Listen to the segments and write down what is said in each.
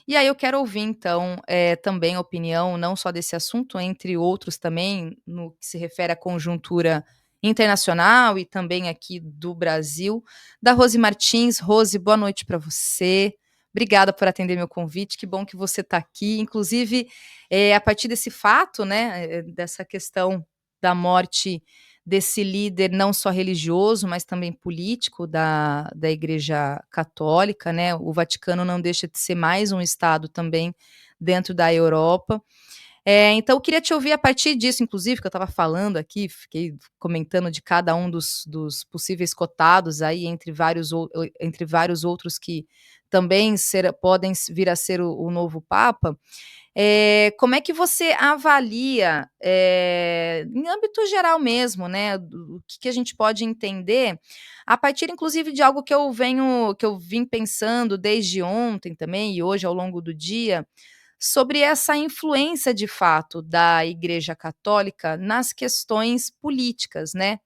E aí eu quero ouvir então, também a opinião não só desse assunto, entre outros também, no que se refere à conjuntura internacional e também aqui do Brasil, da Rose Martins. Rose, boa noite para você. Obrigada por atender meu convite, que bom que você está aqui. Inclusive, a partir desse fato, né, dessa questão da morte desse líder não só religioso, mas também político da Igreja Católica, né? O Vaticano não deixa de ser mais um estado também dentro da Europa. Então, eu queria te ouvir a partir disso, inclusive, que eu estava falando aqui, fiquei comentando de cada um dos possíveis cotados aí, entre vários outros que também podem vir a ser o novo Papa. Como é que você avalia, em âmbito geral mesmo, né, o que a gente pode entender, a partir inclusive de algo que eu vim pensando desde ontem também e hoje ao longo do dia, sobre essa influência de fato da Igreja Católica nas questões políticas, né?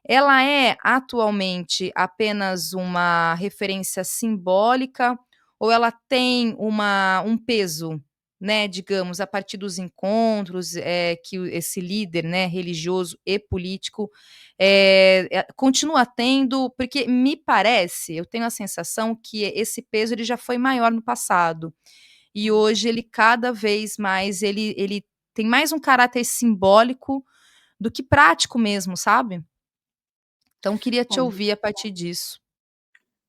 Ela é atualmente apenas uma referência simbólica ou ela tem um peso, né, digamos, a partir dos encontros, que esse líder, né, religioso e político, continua tendo? Porque me parece, eu tenho a sensação que esse peso ele já foi maior no passado, e hoje ele cada vez mais ele tem mais um caráter simbólico do que prático mesmo, sabe? Então queria te Bom, ouvir a partir disso.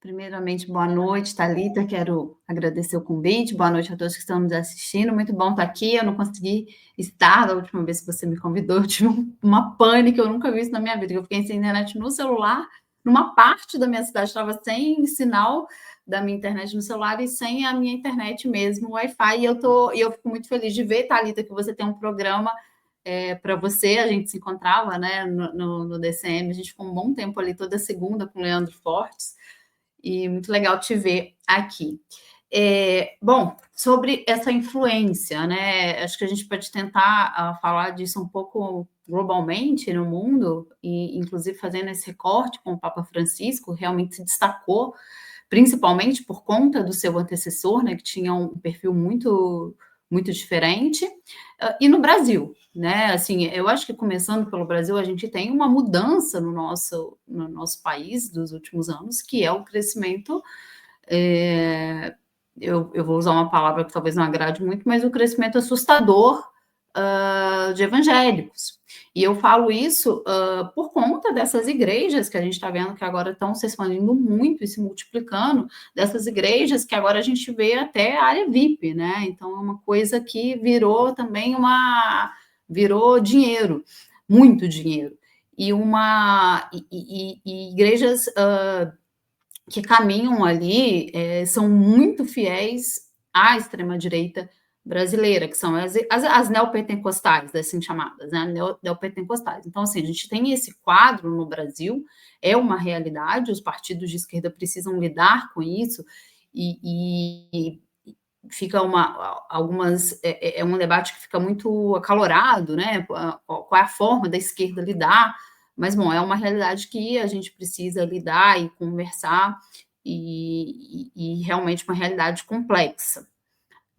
primeiramente, boa noite, Thalita. Quero agradecer o convite. Boa noite a todos que estão nos assistindo. Muito bom estar aqui. Eu não consegui estar da última vez que você me convidou. Eu tive uma pane que eu nunca vi isso na minha vida. Eu fiquei sem internet no celular. Numa parte da minha cidade estava sem sinal da minha internet no celular e sem a minha internet mesmo, Wi-Fi. E eu fico muito feliz de ver, Thalita, que você tem um programa para você. A gente se encontrava, né, no DCM. A gente ficou um bom tempo ali toda segunda com o Leandro Fortes. E muito legal te ver aqui. Bom, sobre essa influência, né? Acho que a gente pode tentar falar disso um pouco globalmente no mundo, e inclusive fazendo esse recorte com o Papa Francisco, realmente se destacou, principalmente por conta do seu antecessor, né, que tinha um perfil muito diferente, e no Brasil, né? Assim, eu acho que começando pelo Brasil, a gente tem uma mudança no nosso país dos últimos anos, que é o crescimento. Eu vou usar uma palavra que talvez não agrade muito, mas o crescimento assustador de evangélicos. E eu falo isso por conta dessas igrejas que a gente está vendo que agora estão se expandindo muito e se multiplicando, dessas igrejas que agora a gente vê até a área VIP, né? Então é uma coisa que virou também virou dinheiro, muito dinheiro. E igrejas que caminham ali são muito fiéis à extrema-direita brasileira, que são as neopentecostais, assim chamadas, né? Neopentecostais. Então, assim, a gente tem esse quadro no Brasil, é uma realidade, os partidos de esquerda precisam lidar com isso, e fica é um debate que fica muito acalorado, né? Qual é a forma da esquerda lidar? Mas, bom, é uma realidade que a gente precisa lidar e conversar, e realmente uma realidade complexa,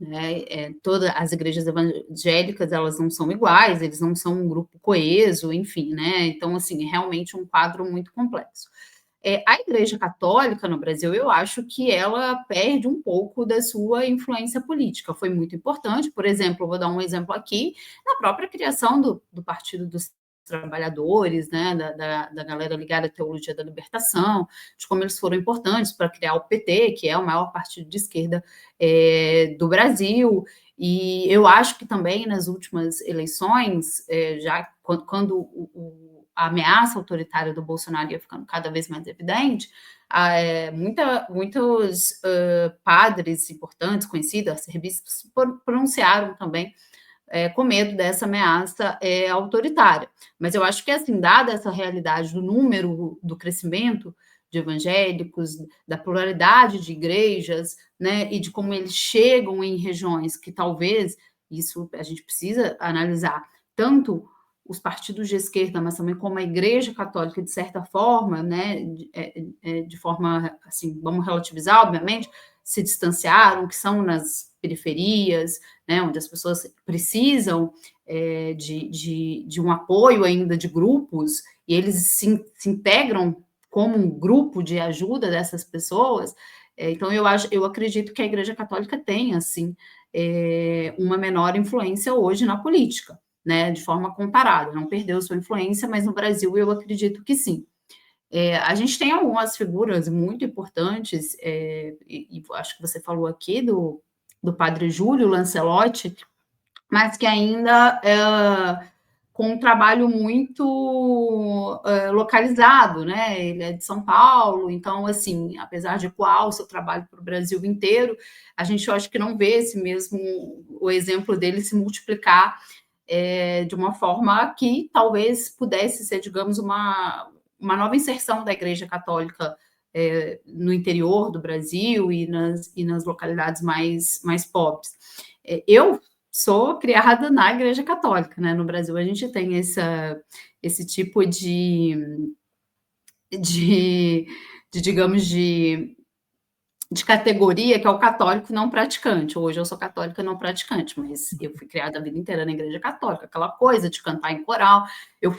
né? Todas as igrejas evangélicas, elas não são iguais, eles não são um grupo coeso, enfim, né? Então, assim, é realmente um quadro muito complexo. A Igreja Católica no Brasil, eu acho que ela perde um pouco da sua influência política. Foi muito importante, por exemplo, vou dar um exemplo aqui, na própria criação do Partido dos Trabalhadores, né, da galera ligada à teologia da libertação, de como eles foram importantes para criar o PT, que é o maior partido de esquerda do Brasil. E eu acho que também nas últimas eleições, já quando a ameaça autoritária do Bolsonaro ia ficando cada vez mais evidente, muitos padres importantes, conhecidos, arcebispos, pronunciaram também com medo dessa ameaça autoritária. Mas eu acho que, assim, dada essa realidade do número, do crescimento de evangélicos, da pluralidade de igrejas, né, e de como eles chegam em regiões que talvez, isso a gente precisa analisar, tanto os partidos de esquerda, mas também como a Igreja Católica, de certa forma, né, de forma, assim, vamos relativizar, obviamente, se distanciaram, que são periferias, né, onde as pessoas precisam de um apoio ainda de grupos, e eles se integram como um grupo de ajuda dessas pessoas. Então, eu acredito que a Igreja Católica tem, assim, uma menor influência hoje na política, né, de forma comparada. Não perdeu sua influência, mas no Brasil eu acredito que sim. A gente tem algumas figuras muito importantes, e acho que você falou aqui do padre Júlio Lancelotti, mas que ainda com um trabalho muito localizado, né? Ele é de São Paulo, então, assim, apesar de ecoar o seu trabalho para o Brasil inteiro, a gente, eu acho que não vê o exemplo dele se multiplicar de uma forma que talvez pudesse ser, digamos, uma nova inserção da Igreja Católica no interior do Brasil e nas localidades mais pobres. Eu sou criada na Igreja Católica, né? No Brasil a gente tem esse tipo digamos, de categoria, que é o católico não praticante. Hoje eu sou católica não praticante, mas eu fui criada a vida inteira na Igreja Católica, aquela coisa de cantar em coral. Eu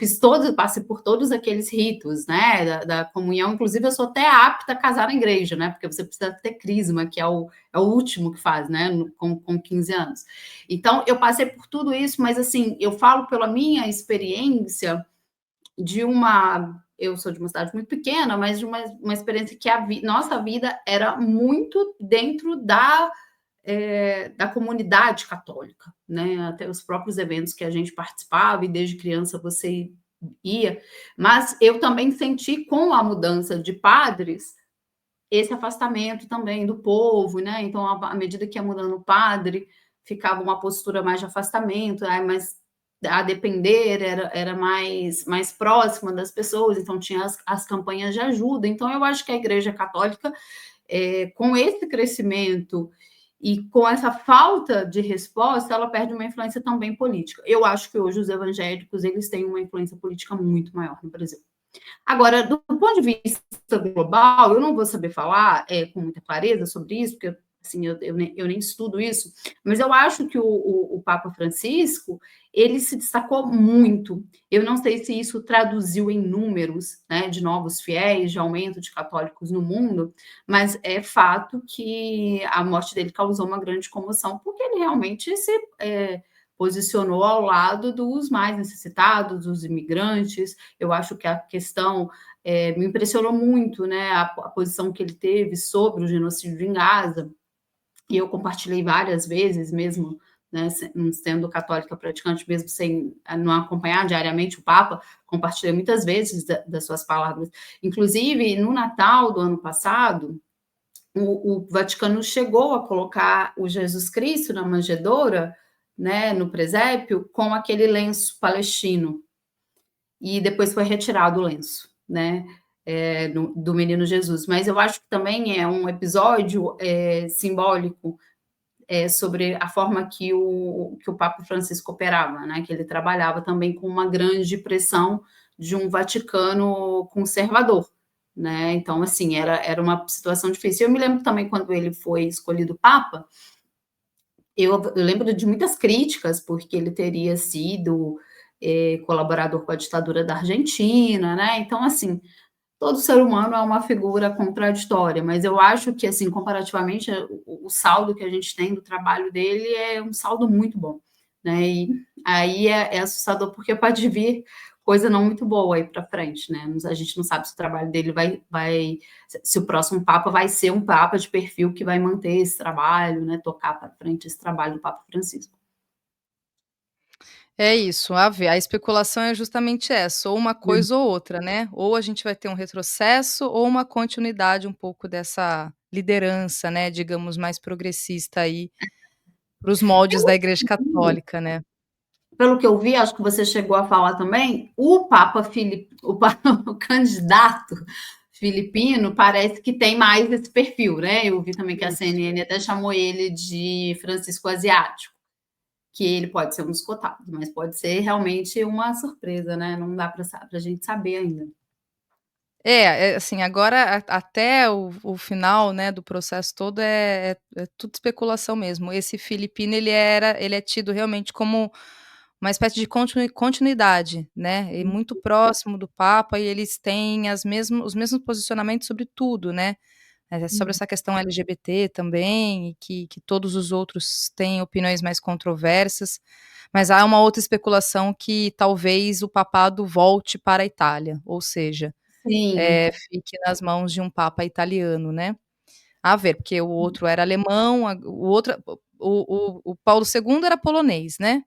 passei por todos aqueles ritos, né, da comunhão. Inclusive, eu sou até apta a casar na igreja, né, porque você precisa ter crisma, que é o último que faz, né, com 15 anos. Então, eu passei por tudo isso, mas, assim, eu falo pela minha experiência eu sou de uma cidade muito pequena, mas de uma experiência que nossa vida era muito dentro da comunidade católica, né? Até os próprios eventos que a gente participava, e desde criança você ia, mas eu também senti com a mudança de padres esse afastamento também do povo, né? Então, à medida que ia mudando o padre, ficava uma postura mais de afastamento, mas a depender era mais próxima das pessoas, então tinha as campanhas de ajuda. Então, eu acho que a Igreja Católica, com esse crescimento e com essa falta de resposta, ela perde uma influência também política. Eu acho que hoje os evangélicos eles têm uma influência política muito maior no Brasil. Agora, do ponto de vista global, eu não vou saber falar com muita clareza sobre isso, porque assim, eu nem estudo isso, mas eu acho que o Papa Francisco, ele se destacou muito. Eu não sei se isso traduziu em números, né, de novos fiéis, de aumento de católicos no mundo, mas é fato que a morte dele causou uma grande comoção, porque ele realmente se posicionou ao lado dos mais necessitados, dos imigrantes. Eu acho que a questão me impressionou muito, né, a posição que ele teve sobre o genocídio em Gaza, e eu compartilhei várias vezes, mesmo, né, sendo católica praticante, mesmo sem não acompanhar diariamente o Papa, compartilhei muitas vezes das suas palavras. Inclusive, no Natal do ano passado, o Vaticano chegou a colocar o Jesus Cristo na manjedoura, né, no presépio, com aquele lenço palestino. E depois foi retirado o lenço, né, do Menino Jesus. Mas eu acho que também é um episódio simbólico sobre a forma que o Papa Francisco operava, né, que ele trabalhava também com uma grande pressão de um Vaticano conservador, né? Então, assim, era uma situação difícil. Eu me lembro também quando ele foi escolhido Papa, eu lembro de muitas críticas, porque ele teria sido colaborador com a ditadura da Argentina, né? Então, assim, todo ser humano é uma figura contraditória, mas eu acho que, assim, comparativamente, o saldo que a gente tem do trabalho dele é um saldo muito bom, né? E aí é assustador, porque pode vir coisa não muito boa aí para frente, né? A gente não sabe se o trabalho dele se o próximo Papa vai ser um Papa de perfil que vai manter esse trabalho, né? Tocar para frente esse trabalho do Papa Francisco. É isso, a especulação é justamente essa, ou uma coisa ou outra, né, ou a gente vai ter um retrocesso ou uma continuidade um pouco dessa liderança, né, digamos, mais progressista aí, para os moldes da Igreja Católica, né. Pelo que eu vi, acho que você chegou a falar também, o candidato filipino parece que tem mais esse perfil, né? Eu vi também que a CNN até chamou ele de Francisco Asiático, que ele pode ser um dos cotados, mas pode ser realmente uma surpresa, né? Não dá para a gente saber ainda. Assim, agora até o final, né, do processo todo é tudo especulação mesmo. Esse filipino ele é tido realmente como uma espécie de continuidade, né, e muito próximo do papa e eles têm os mesmos posicionamentos sobre tudo, né, sobre Uhum. essa questão LGBT também e que todos os outros têm opiniões mais controversas, mas há uma outra especulação que talvez o papado volte para a Itália, ou seja, Sim, fique nas mãos de um papa italiano, né. A ver, porque o outro era alemão, o outro o Paulo II era polonês, né.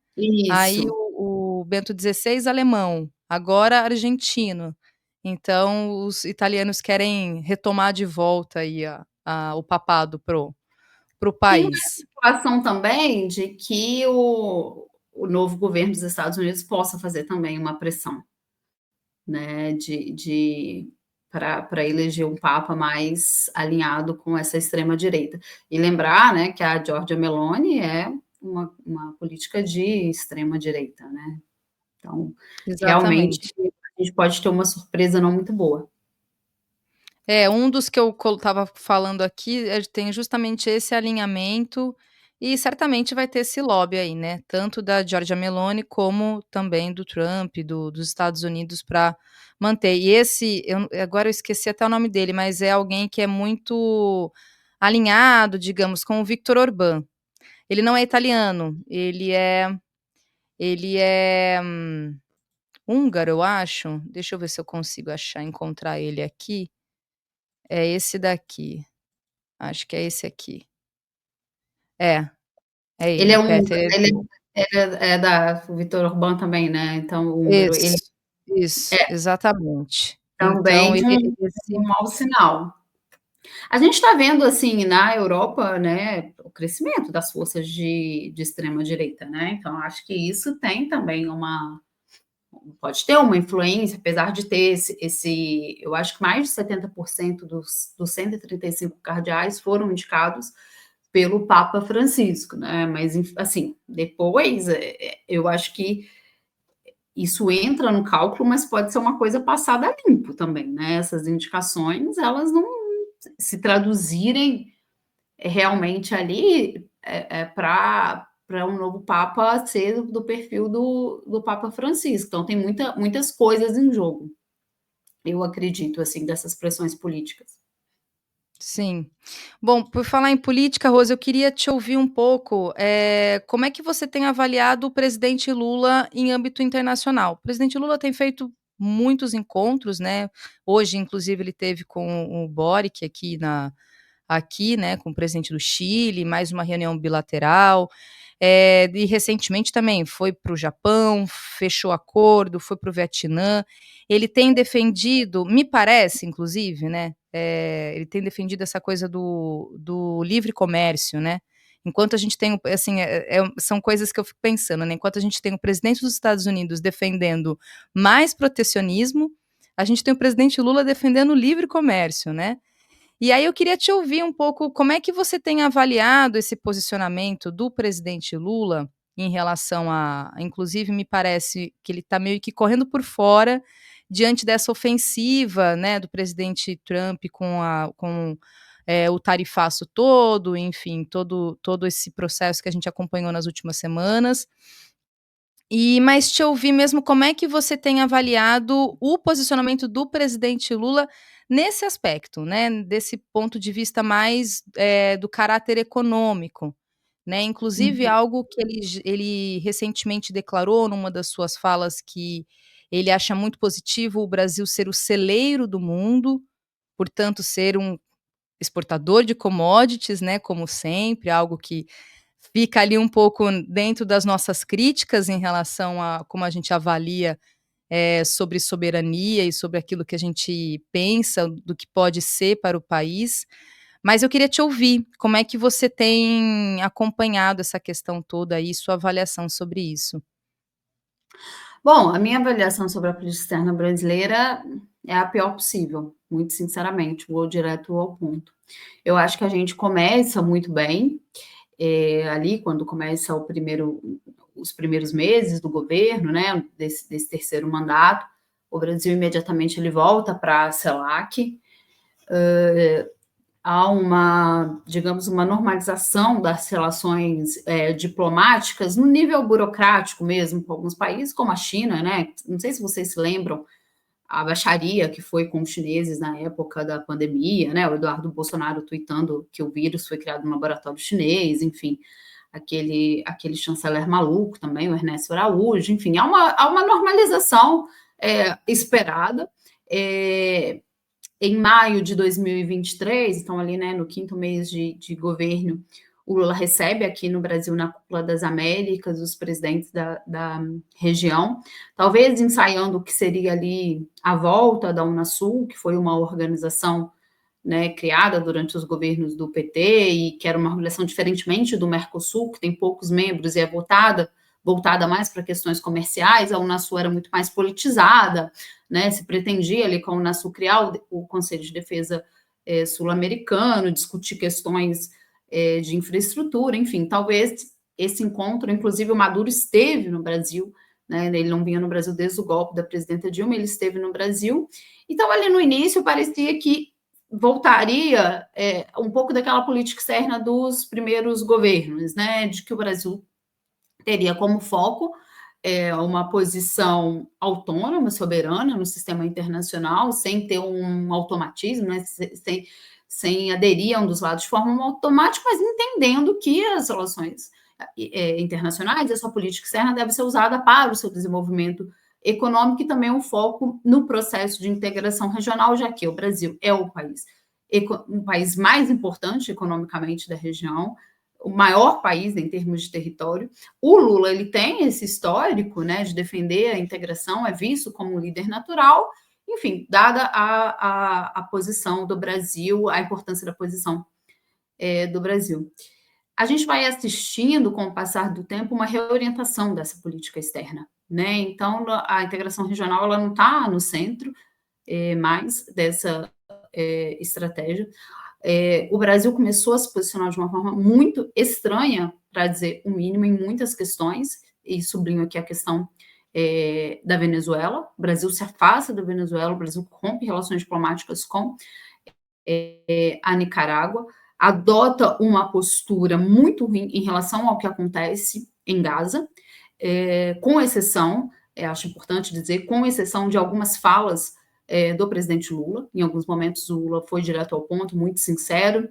Aí isso. o Bento XVI alemão, agora argentino. Então os italianos querem retomar de volta aí o papado para o Tem uma país. situação também de que o novo governo dos Estados Unidos possa fazer também uma pressão, né, de para eleger um papa mais alinhado com essa extrema direita. E lembrar, né, que a Giorgia Meloni é uma política de extrema direita, né. Então, realmente, Exatamente. a gente pode ter uma surpresa não muito boa. Um dos que eu estava falando aqui, tem justamente esse alinhamento e certamente vai ter esse lobby aí, né, tanto da Giorgia Meloni como também do Trump, dos Estados Unidos para manter. E esse agora eu esqueci até o nome dele, mas é alguém que é muito alinhado, digamos, com o Viktor Orbán. Ele não é italiano, ele é húngaro, eu acho. Deixa eu ver se eu consigo encontrar ele aqui. É esse daqui. Acho que é esse aqui. É, é Ele ele, é um Peter ele Erdogan. é da o Viktor Orbán também, né, então o húngaro, ele Isso, é exatamente. também Então um mau sinal. A gente está vendo, assim, na Europa, né, o crescimento das forças de extrema direita, né, então acho que isso tem também uma pode ter uma influência, apesar de ter eu acho que mais de 70% dos 135 cardeais foram indicados pelo Papa Francisco, né, mas assim, depois, eu acho que isso entra no cálculo, mas pode ser uma coisa passada a limpo também, né, essas indicações, elas não se traduzirem realmente ali para um novo Papa ser do perfil do Papa Francisco. Então tem muitas coisas em jogo, eu acredito, assim, dessas pressões políticas. sim. Bom, por falar em política, Rosa, eu queria te ouvir um pouco, como é que você tem avaliado o presidente Lula em âmbito internacional? O presidente Lula tem feito muitos encontros, né, hoje inclusive ele teve com o Boric aqui, né, com o presidente do Chile, mais uma reunião bilateral, e recentemente também foi para o Japão, fechou acordo, foi para o Vietnã. Ele tem defendido, me parece, inclusive, né, ele tem defendido essa coisa do livre comércio, né. Enquanto a gente tem, assim, são coisas que eu fico pensando, né, enquanto a gente tem o presidente dos Estados Unidos defendendo mais protecionismo, a gente tem o presidente Lula defendendo o livre comércio, né. E aí eu queria te ouvir um pouco como é que você tem avaliado esse posicionamento do presidente Lula em relação inclusive me parece que ele está meio que correndo por fora diante dessa ofensiva, né, do presidente Trump com o tarifaço todo, enfim, todo esse processo que a gente acompanhou nas últimas semanas. Mas te ouvir mesmo, como é que você tem avaliado o posicionamento do presidente Lula nesse aspecto, né, desse ponto de vista mais, do caráter econômico, né, inclusive Uhum. algo que ele recentemente declarou numa das suas falas que ele acha muito positivo o Brasil ser o celeiro do mundo, portanto ser um exportador de commodities, né, como sempre, algo que fica ali um pouco dentro das nossas críticas em relação a como a gente avalia, sobre soberania e sobre aquilo que a gente pensa do que pode ser para o país. Mas eu queria te ouvir, como é que você tem acompanhado essa questão toda aí, sua avaliação sobre isso? Bom, a minha avaliação sobre a política externa brasileira é a pior possível, muito sinceramente, vou direto ao ponto. Eu acho que a gente começa muito bem, ali quando começa os primeiros meses do governo, né, desse terceiro mandato, o Brasil imediatamente ele volta para a CELAC. Há uma, digamos, uma normalização das relações diplomáticas no nível burocrático mesmo, com alguns países, como a China, né? Não sei se vocês se lembram, a baixaria que foi com os chineses na época da pandemia, né? O Eduardo Bolsonaro tweetando que o vírus foi criado no laboratório chinês, enfim, aquele chanceler maluco também, o Ernesto Araújo, enfim, há uma normalização esperada. Em maio de 2023, então ali, né, no 5º mês de governo, o Lula recebe aqui no Brasil, na Cúpula das Américas, os presidentes da região, talvez ensaiando o que seria ali a volta da Unasul, que foi uma organização, né, criada durante os governos do PT e que era uma organização diferentemente do Mercosul, que tem poucos membros e é voltada mais para questões comerciais. A Unasul era muito mais politizada, né? Se pretendia ali com a Unasul criar o Conselho de Defesa sul-americano, discutir questões de infraestrutura, enfim, talvez esse encontro, inclusive o Maduro esteve no Brasil, né? Ele não vinha no Brasil desde o golpe da presidenta Dilma, ele esteve no Brasil. Então, ali no início, parecia que voltaria um pouco daquela política externa dos primeiros governos, né? De que o Brasil teria como foco uma posição autônoma, soberana no sistema internacional, sem ter um automatismo, né? sem aderir a um dos lados de forma automática, mas entendendo que as relações internacionais, essa política externa deve ser usada para o seu desenvolvimento econômico e também um foco no processo de integração regional, já que o Brasil é um país mais importante economicamente da região, o maior país em termos de território. O Lula ele tem esse histórico, né, de defender a integração, é visto como um líder natural, enfim, dada a posição do Brasil, a importância da posição do Brasil. A gente vai assistindo, com o passar do tempo, uma reorientação dessa política externa, né? Então, a integração regional ela não está no centro mais dessa estratégia. O Brasil começou a se posicionar de uma forma muito estranha, para dizer o mínimo, em muitas questões, e sublinho aqui a questão da Venezuela. O Brasil se afasta da Venezuela, o Brasil rompe relações diplomáticas com a Nicarágua, adota uma postura muito ruim em relação ao que acontece em Gaza, com exceção, acho importante dizer, com exceção de algumas falas do presidente Lula. Em alguns momentos o Lula foi direto ao ponto, muito sincero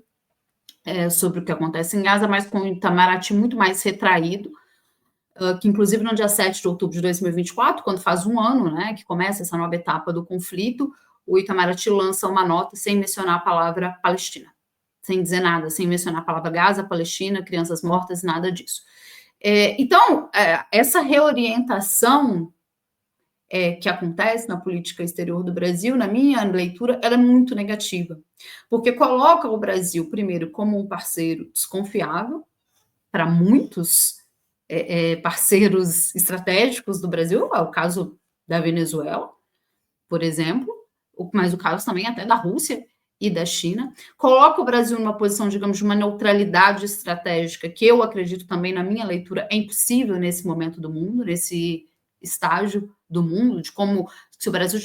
sobre o que acontece em Gaza, mas com o Itamaraty muito mais retraído, que inclusive no dia 7 de outubro de 2024, quando faz um ano, né, que começa essa nova etapa do conflito, o Itamaraty lança uma nota sem mencionar a palavra Palestina, sem dizer nada, sem mencionar a palavra Gaza, Palestina, crianças mortas, nada disso. Então, essa reorientação que acontece na política exterior do Brasil, na minha leitura, ela é muito negativa, porque coloca o Brasil, primeiro, como um parceiro desconfiável para muitos parceiros estratégicos do Brasil, é o caso da Venezuela, por exemplo, mas o caso também até da Rússia e da China, coloca o Brasil numa posição, digamos, de uma neutralidade estratégica, que eu acredito também, na minha leitura, é impossível nesse momento do mundo, nesse estágio do mundo, de como se o Brasil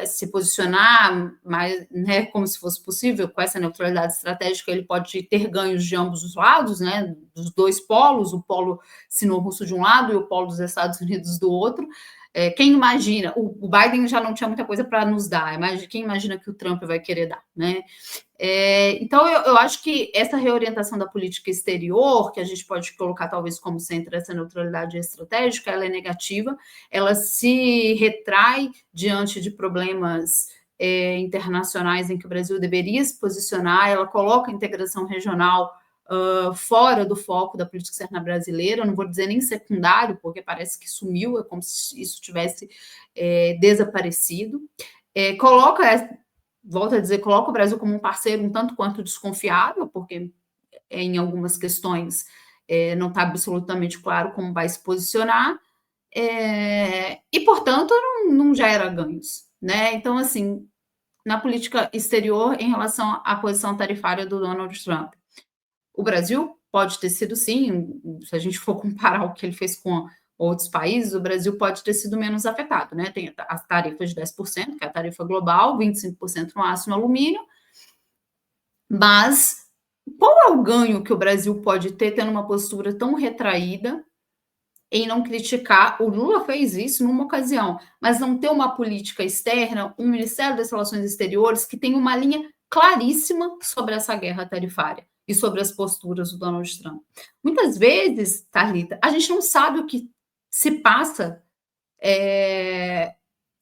se posicionar mais, né, como se fosse possível, com essa neutralidade estratégica, ele pode ter ganhos de ambos os lados, né, dos dois polos, o polo sino-russo de um lado e o polo dos Estados Unidos do outro. Quem imagina, o Biden já não tinha muita coisa para nos dar, mas quem imagina que o Trump vai querer dar, né? Então, eu acho que essa reorientação da política exterior, que a gente pode colocar talvez como centro essa neutralidade estratégica, ela é negativa, ela se retrai diante de problemas internacionais em que o Brasil deveria se posicionar, ela coloca a integração regional fora do foco da política externa brasileira, não vou dizer nem secundário, porque parece que sumiu, é como se isso tivesse desaparecido. Volto a dizer, coloca o Brasil como um parceiro um tanto quanto desconfiável, porque em algumas questões não está absolutamente claro como vai se posicionar, e, portanto, não gera ganhos, né? Então, assim, na política exterior, em relação à posição tarifária do Donald Trump, o Brasil pode ter sido, sim, se a gente for comparar o que ele fez com outros países, o Brasil pode ter sido menos afetado, né? Tem a tarifa de 10%, que é a tarifa global, 25% no aço e no alumínio, mas qual é o ganho que o Brasil pode ter tendo uma postura tão retraída em não criticar? O Lula fez isso numa ocasião, mas não ter uma política externa, um Ministério das Relações Exteriores que tem uma linha claríssima sobre essa guerra tarifária e sobre as posturas do Donald Trump. Muitas vezes, Carlita, a gente não sabe o que se passa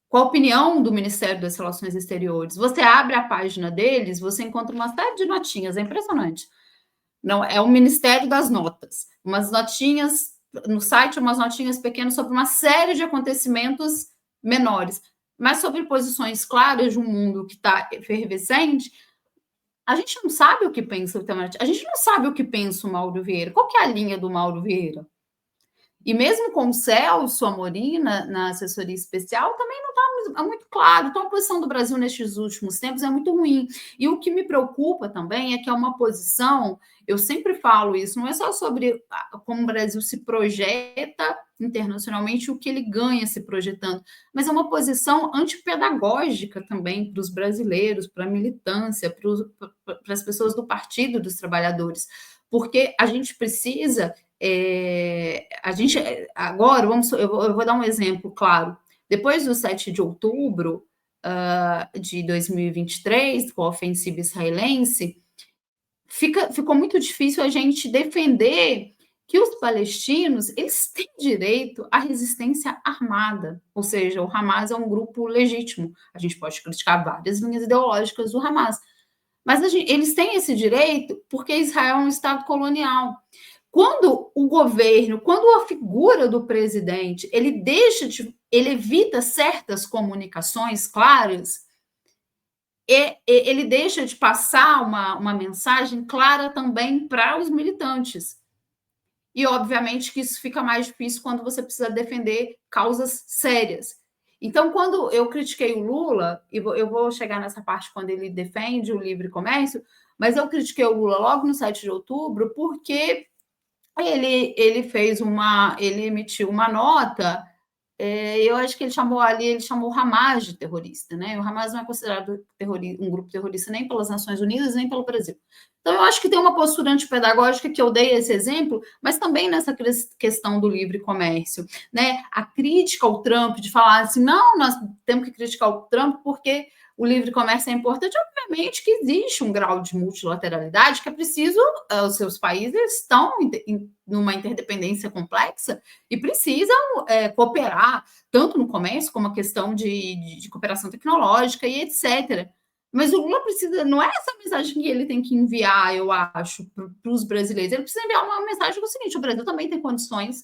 com a opinião do Ministério das Relações Exteriores. Você abre a página deles, você encontra uma série de notinhas, é impressionante. Não, é o Ministério das Notas. Umas notinhas, no site, umas notinhas pequenas sobre uma série de acontecimentos menores. Mas sobre posições claras de um mundo que está efervescente, a gente não sabe o que pensa o Itamaraty. A gente não sabe o que pensa o Mauro Vieira. Qual que é a linha do Mauro Vieira? E mesmo com o Celso Amorim na assessoria especial, também não está muito claro. Então, a posição do Brasil nestes últimos tempos é muito ruim. E o que me preocupa também é que é uma posição, eu sempre falo isso, não é só sobre como o Brasil se projeta internacionalmente, o que ele ganha se projetando, mas é uma posição antipedagógica também para os brasileiros, para a militância, para as pessoas do Partido dos Trabalhadores, porque a gente precisa... a gente agora, eu vou dar um exemplo claro. Depois do 7 de outubro de 2023, com a ofensiva israelense, ficou muito difícil a gente defender que os palestinos eles têm direito à resistência armada, ou seja, o Hamas é um grupo legítimo. A gente pode criticar várias linhas ideológicas do Hamas, mas eles têm esse direito porque Israel é um Estado colonial. Quando o governo, quando a figura do presidente, ele evita certas comunicações claras, ele deixa de passar uma mensagem clara também para os militantes. E, obviamente, que isso fica mais difícil quando você precisa defender causas sérias. Então, quando eu critiquei o Lula, e eu vou chegar nessa parte quando ele defende o livre comércio, mas eu critiquei o Lula logo no 7 de outubro porque ele emitiu uma nota, eu acho que ele chamou o Hamas de terrorista, né? O Hamas não é considerado um grupo terrorista nem pelas Nações Unidas, nem pelo Brasil. Então, eu acho que tem uma postura antipedagógica que eu dei esse exemplo, mas também nessa questão do livre comércio, né? A crítica ao Trump, de falar assim, não, nós temos que criticar o Trump porque o livre comércio é importante, obviamente que existe um grau de multilateralidade que é preciso, os seus países estão numa interdependência complexa e precisam cooperar, tanto no comércio como a questão de cooperação tecnológica e etc. Mas o Lula precisa, não é essa mensagem que ele tem que enviar, eu acho, para os brasileiros, ele precisa enviar uma mensagem que é o seguinte, o Brasil também tem condições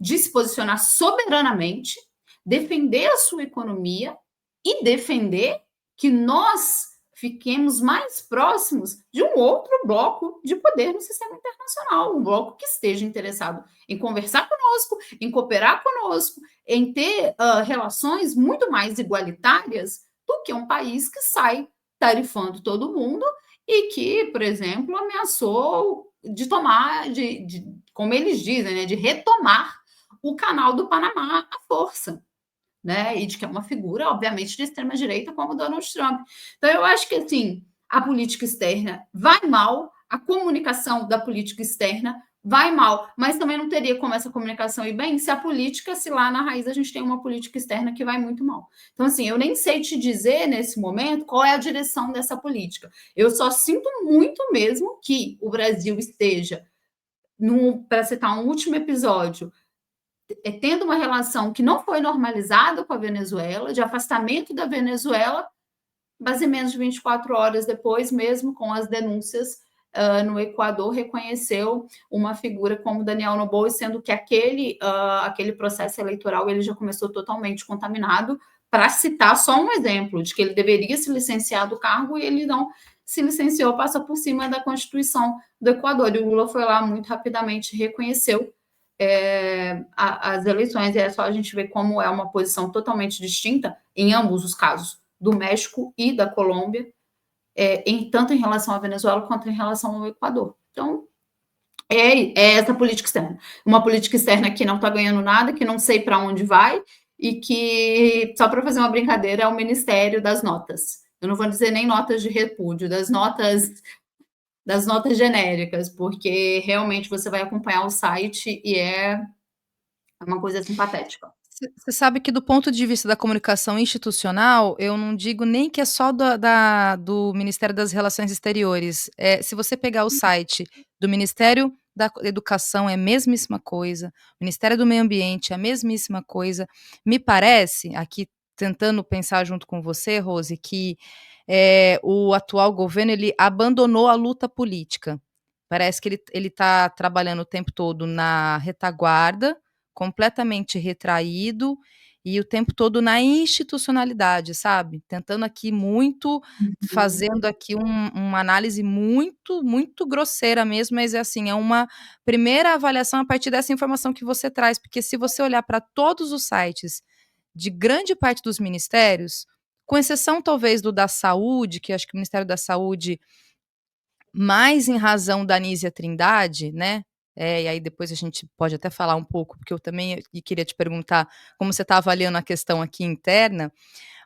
de se posicionar soberanamente, defender a sua economia e defender que nós fiquemos mais próximos de um outro bloco de poder no sistema internacional, um bloco que esteja interessado em conversar conosco, em cooperar conosco, em ter relações muito mais igualitárias do que um país que sai tarifando todo mundo e que, por exemplo, ameaçou de tomar, como eles dizem, né, de retomar o canal do Panamá à força. Né? E de que é uma figura, obviamente, de extrema-direita como Donald Trump. Então, eu acho que, assim, a política externa vai mal, a comunicação da política externa vai mal, mas também não teria como essa comunicação ir bem se a política, se lá na raiz a gente tem uma política externa que vai muito mal. Então, assim, eu nem sei te dizer, nesse momento, qual é a direção dessa política. Eu só sinto muito mesmo que o Brasil esteja, para citar um último episódio, tendo uma relação que não foi normalizada com a Venezuela, de afastamento da Venezuela, mas em menos de 24 horas depois, mesmo com as denúncias no Equador, reconheceu uma figura como Daniel Noboa, sendo que aquele processo eleitoral ele já começou totalmente contaminado, para citar só um exemplo de que ele deveria se licenciar do cargo e ele não se licenciou, passa por cima da Constituição do Equador. E o Lula foi lá muito rapidamente, reconheceu as eleições, e é só a gente ver como é uma posição totalmente distinta em ambos os casos, do México e da Colômbia, tanto em relação à Venezuela quanto em relação ao Equador. Então, É essa política externa. Uma política externa que não está ganhando nada, que não sei para onde vai, e que, só para fazer uma brincadeira, é o Ministério das Notas. Eu não vou dizer nem notas de repúdio, das notas genéricas, porque realmente você vai acompanhar o site e é uma coisa assim patética. Você sabe que do ponto de vista da comunicação institucional, eu não digo nem que é só do Ministério das Relações Exteriores. Se você pegar o site do Ministério da Educação, é a mesmíssima coisa, Ministério do Meio Ambiente é a mesmíssima coisa. Me parece, aqui tentando pensar junto com você, Rose, que o atual governo ele abandonou a luta política. Parece que ele está trabalhando o tempo todo na retaguarda, completamente retraído e o tempo todo na institucionalidade, sabe? Tentando aqui muito, fazendo aqui uma análise muito, muito grosseira mesmo, mas é assim, é uma primeira avaliação a partir dessa informação que você traz, porque se você olhar para todos os sites de grande parte dos ministérios, com exceção talvez do da saúde, que acho que o Ministério da Saúde mais em razão da Anísia Trindade, né, e aí depois a gente pode até falar um pouco, porque eu também queria te perguntar como você está avaliando a questão aqui interna,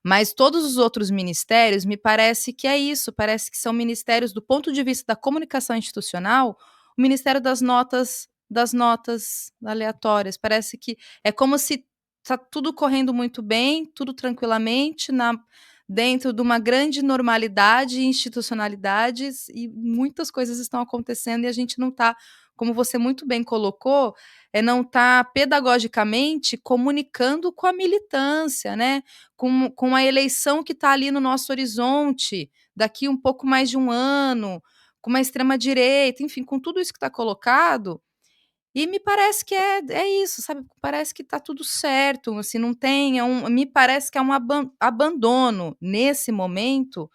mas todos os outros ministérios, me parece que é isso, parece que são ministérios do ponto de vista da comunicação institucional, o Ministério das notas aleatórias, parece que é como se está tudo correndo muito bem, tudo tranquilamente, dentro de uma grande normalidade e institucionalidades, e muitas coisas estão acontecendo e a gente não está, como você muito bem colocou, não está pedagogicamente comunicando com a militância, né? Com a eleição que está ali no nosso horizonte, daqui um pouco mais de um ano, com uma extrema-direita, enfim, com tudo isso que está colocado, e me parece que é isso, sabe, parece que está tudo certo, assim, não tem me parece que é um abandono, nesse momento,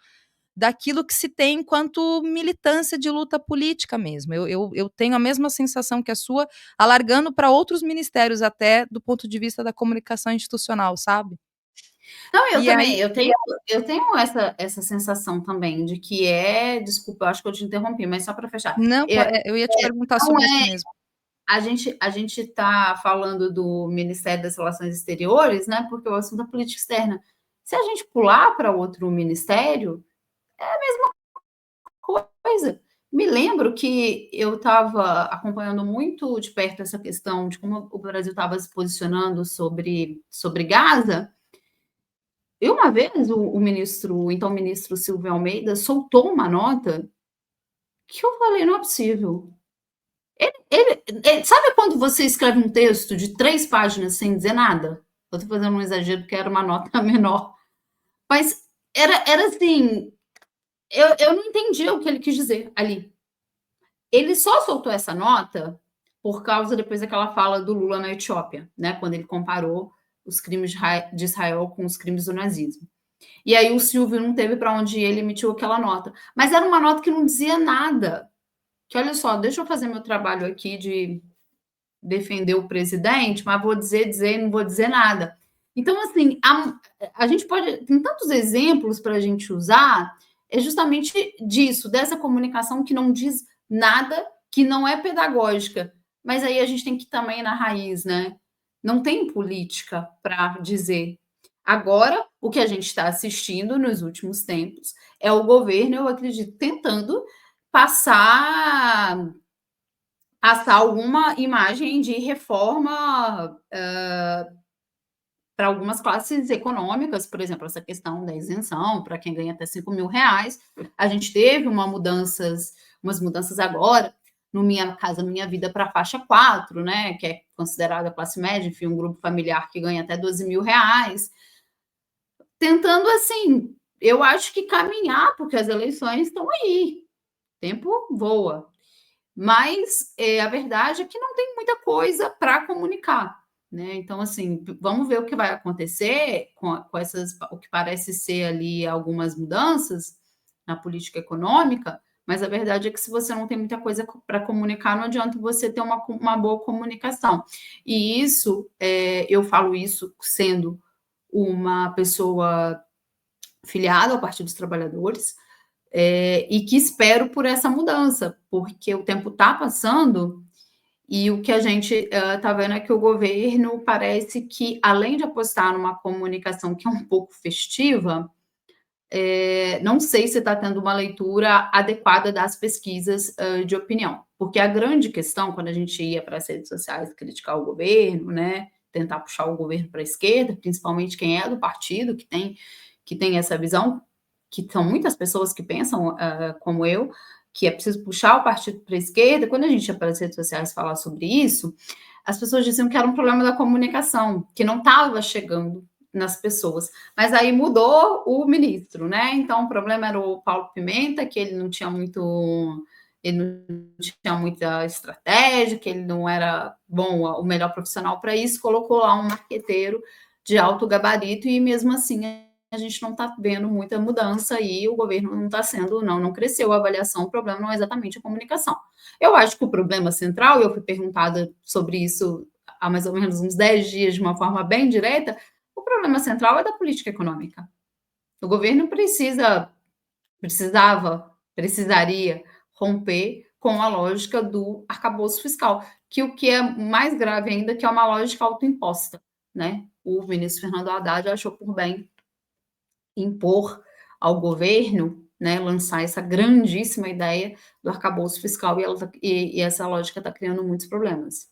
daquilo que se tem enquanto militância de luta política mesmo. Eu tenho a mesma sensação que a sua, alargando para outros ministérios até, do ponto de vista da comunicação institucional, sabe. Não, eu E aí também, eu tenho essa sensação também de que desculpa, eu acho que eu te interrompi, mas só para fechar, não, eu ia te perguntar não sobre isso é mesmo. a gente está falando do Ministério das Relações Exteriores, né? Porque o assunto é política externa. Se a gente pular para outro ministério, coisa. Me lembro que eu estava acompanhando muito de perto essa questão de como o Brasil estava se posicionando sobre Gaza. E uma vez o então ministro Silvio Almeida soltou uma nota que eu falei, não é possível. Sabe quando você escreve um texto de 3 páginas sem dizer nada? Eu estou fazendo um exagero porque era uma nota menor. Mas era assim, eu não entendia o que ele quis dizer ali. Ele só soltou essa nota por causa depois daquela fala do Lula na Etiópia, né? Quando ele comparou os crimes de Israel com os crimes do nazismo. E aí o Silvio não teve para onde ir, ele emitiu aquela nota. Mas era uma nota que não dizia nada. Que olha só, deixa eu fazer meu trabalho aqui de defender o presidente, mas vou dizer e não vou dizer nada. Então, assim, a gente pode. Tem tantos exemplos para a gente usar, é justamente disso, dessa comunicação que não diz nada, que não é pedagógica. Mas aí a gente tem que ir também na raiz, né? Não tem política para dizer. Agora, o que a gente está assistindo nos últimos tempos é o governo, eu acredito, tentando passar alguma imagem de reforma para algumas classes econômicas, por exemplo, essa questão da isenção para quem ganha até R$ 5.000. A gente teve umas mudanças agora no Minha Casa Minha Vida para a faixa 4, né, que é considerada classe média, enfim, um grupo familiar que ganha até R$ 12.000, tentando, assim, eu acho que caminhar, porque as eleições estão aí, o tempo voa. Mas a verdade é que não tem muita coisa para comunicar, né? Então, assim, vamos ver o que vai acontecer com essas, o que parece ser ali algumas mudanças na política econômica, mas a verdade é que se você não tem muita coisa para comunicar, não adianta você ter uma boa comunicação. E isso, eu falo isso sendo uma pessoa filiada ao Partido dos Trabalhadores, e que espero por essa mudança, porque o tempo está passando e o que a gente está vendo é que o governo parece que, além de apostar numa comunicação que é um pouco festiva, não sei se está tendo uma leitura adequada das pesquisas de opinião, porque a grande questão, quando a gente ia para as redes sociais criticar o governo, né, tentar puxar o governo para a esquerda, principalmente quem é do partido, que tem essa visão, que são muitas pessoas que pensam como eu, que é preciso puxar o partido para a esquerda. Quando a gente ia para as redes sociais falar sobre isso, as pessoas diziam que era um problema da comunicação, que não estava chegando nas pessoas. Mas aí mudou o ministro, né? Então o problema era o Paulo Pimenta, que ele não tinha muita estratégia, que ele não era bom, o melhor profissional para isso, colocou lá um marqueteiro de alto gabarito e mesmo assim a gente não está vendo muita mudança e o governo não está sendo, não cresceu a avaliação, o problema não é exatamente a comunicação. Eu acho que o problema central, eu fui perguntada sobre isso há mais ou menos uns 10 dias de uma forma bem direta, o problema central é da política econômica. O governo precisaria romper com a lógica do arcabouço fiscal, que o que é mais grave ainda, que é uma lógica autoimposta, né? O ministro Fernando Haddad achou por bem impor ao governo, né, lançar essa grandíssima ideia do arcabouço fiscal e essa lógica está criando muitos problemas.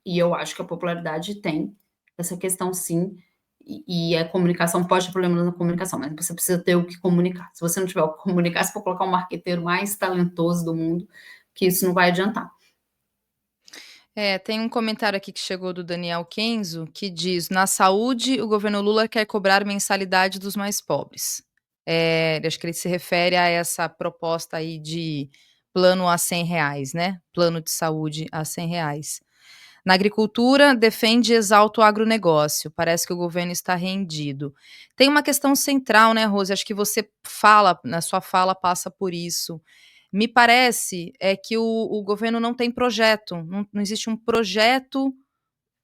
E eu acho que a popularidade tem essa questão, sim, e a comunicação pode ter problemas na comunicação, mas você precisa ter o que comunicar. Se você não tiver o que comunicar, você pode colocar o marqueteiro mais talentoso do mundo, que isso não vai adiantar. Tem um comentário aqui que chegou do Daniel Kenzo, que diz: "Na saúde, o governo Lula quer cobrar mensalidade dos mais pobres". Acho que ele se refere a essa proposta aí de plano a R$ 100, né, plano de saúde a R$ 100. Na agricultura, defende e exalta o agronegócio, parece que o governo está rendido. Tem uma questão central, né, Rose, acho que você fala, na sua fala passa por isso. Me parece que o governo não tem projeto, não existe um projeto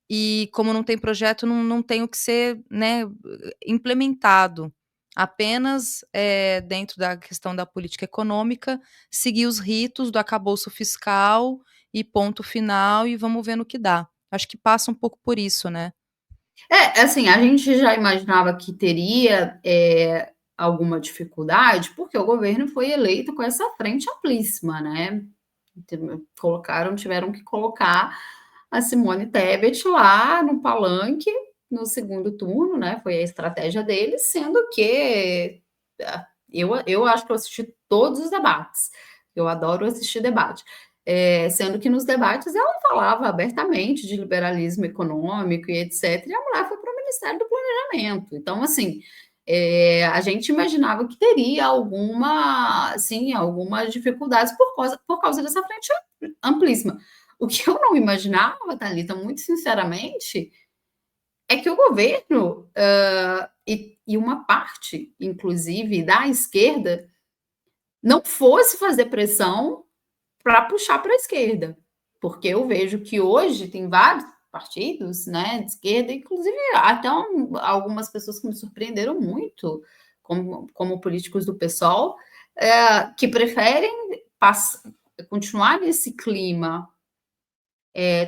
e como não tem projeto não tem o que ser, né, implementado. Apenas, dentro da questão da política econômica, seguir os ritos do arcabouço fiscal e ponto final e vamos ver no que dá. Acho que passa um pouco por isso, né. Assim, a gente já imaginava que teria alguma dificuldade, porque o governo foi eleito com essa frente amplíssima, né? Tiveram que colocar a Simone Tebet lá no palanque no segundo turno, né? Foi a estratégia deles, sendo que eu acho que eu assisti todos os debates. Eu adoro assistir debate. Sendo que nos debates ela falava abertamente de liberalismo econômico e etc. E a mulher foi para o Ministério do Planejamento. Então, assim, a gente imaginava que teria algumas dificuldades por causa dessa frente amplíssima. O que eu não imaginava, Thalita, muito sinceramente, é que o governo e uma parte, inclusive, da esquerda não fosse fazer pressão para puxar para a esquerda, porque eu vejo que hoje tem vários partidos, né, de esquerda, inclusive até algumas pessoas que me surpreenderam muito, como políticos do PSOL, que preferem continuar nesse clima.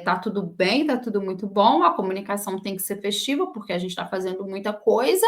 Tá tudo bem, tá tudo muito bom, a comunicação tem que ser festiva, porque a gente está fazendo muita coisa,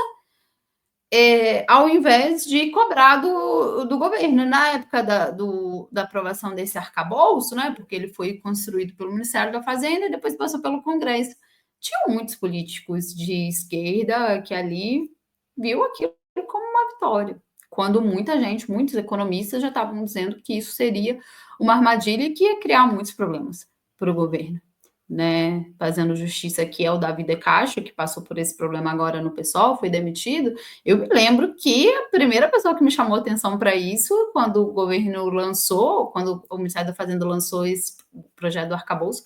ao invés de cobrar do governo. Na época da aprovação desse arcabouço, né, porque ele foi construído pelo Ministério da Fazenda e depois passou pelo Congresso, tinham muitos políticos de esquerda que ali viu aquilo como uma vitória, quando muita gente, muitos economistas já estavam dizendo que isso seria uma armadilha e que ia criar muitos problemas para o governo. Né, fazendo justiça aqui é o Davi De Castro, que passou por esse problema agora no PSOL, foi demitido. Eu me lembro que a primeira pessoa que me chamou atenção para isso, quando o governo lançou, quando o Ministério da Fazenda lançou esse projeto do arcabouço,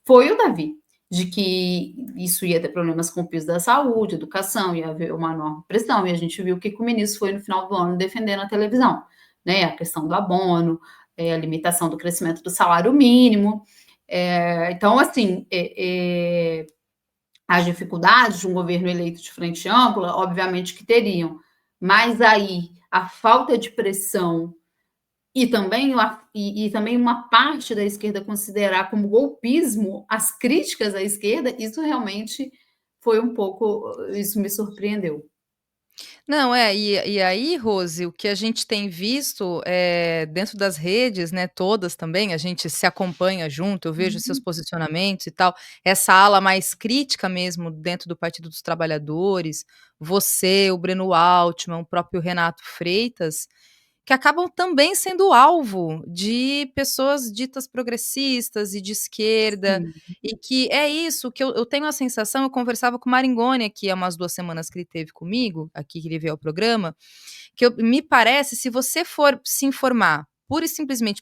foi o Davi, de que isso ia ter problemas com o piso da saúde, educação, ia haver uma enorme pressão, e a gente viu o que o ministro foi no final do ano defender na televisão, né, a questão do abono, a limitação do crescimento do salário mínimo. Então, assim, as dificuldades de um governo eleito de frente ampla, obviamente que teriam, mas aí a falta de pressão e também uma parte da esquerda considerar como golpismo as críticas à esquerda, isso realmente foi um pouco, isso me surpreendeu. Não, e aí, Rose, o que a gente tem visto, dentro das redes, né, todas também, a gente se acompanha junto, eu vejo seus Uhum. posicionamentos e tal, essa ala mais crítica mesmo dentro do Partido dos Trabalhadores, você, o Breno Altman, o próprio Renato Freitas, que acabam também sendo alvo de pessoas ditas progressistas e de esquerda, Sim, e que é isso que eu tenho a sensação, eu conversava com o Maringoni aqui há umas 2 semanas que ele teve comigo, aqui que ele veio ao programa, que me parece, se você for se informar pura e simplesmente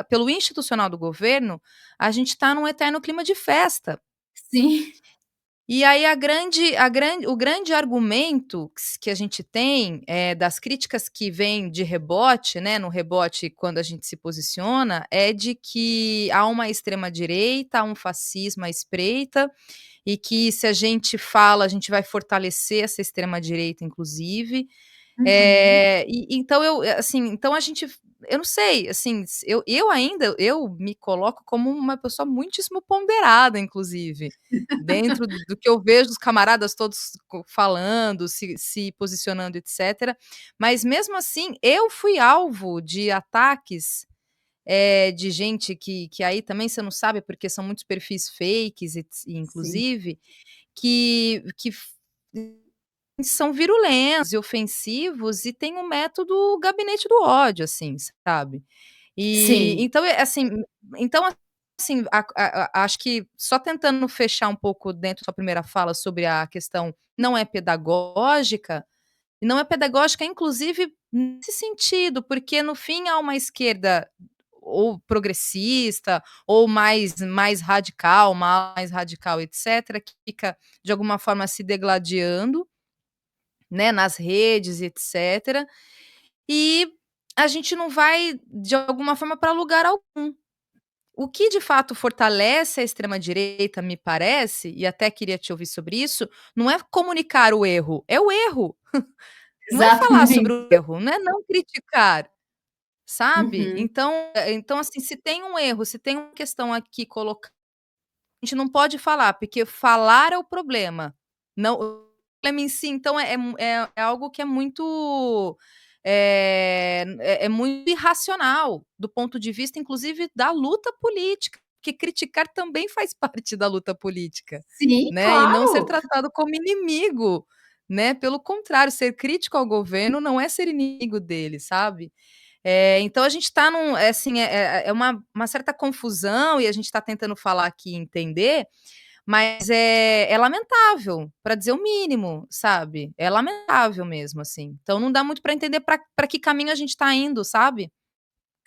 pelo institucional do governo, a gente está num eterno clima de festa. sim, E aí o grande argumento que a gente tem, das críticas que vêm de rebote, né, no rebote quando a gente se posiciona, é de que há uma extrema direita, há um fascismo à espreita, e que se a gente fala, a gente vai fortalecer essa extrema direita inclusive, uhum, então então a gente eu não sei, assim, eu me coloco como uma pessoa muitíssimo ponderada, inclusive, dentro do que eu vejo os camaradas todos falando, se posicionando, etc. Mas mesmo assim, eu fui alvo de ataques, de gente que aí também você não sabe, porque são muitos perfis fakes, sim, inclusive, que são virulentos e ofensivos e tem o método gabinete do ódio, assim, sabe. E sim, então, então, assim, acho que só tentando fechar um pouco dentro da sua primeira fala sobre a questão não é pedagógica, e não é pedagógica inclusive nesse sentido, porque no fim há uma esquerda ou progressista, ou mais radical, mais radical, etcétera, que fica de alguma forma se degladiando, né, nas redes, etcétera, e a gente não vai, de alguma forma, para lugar algum. O que de fato fortalece a extrema direita, me parece, e até queria te ouvir sobre isso, não é comunicar o erro, é o erro. Não é falar sobre exatamente. o erro, não é não criticar, sabe. Uhum, Então, assim, se tem um erro, se tem uma questão aqui colocada, a gente não pode falar, porque falar é o problema, não o problema em si, então é algo que é muito, é muito irracional, do ponto de vista inclusive da luta política, porque criticar também faz parte da luta política, sim, né, e não ser claro. tratado como inimigo, né, pelo contrário, ser crítico ao governo não é ser inimigo dele, sabe. Então a gente está assim, é uma certa confusão e a gente está tentando falar aqui e entender, mas é lamentável, para dizer o mínimo, sabe. É lamentável mesmo, assim. Então não dá muito para entender para que caminho a gente está indo, sabe.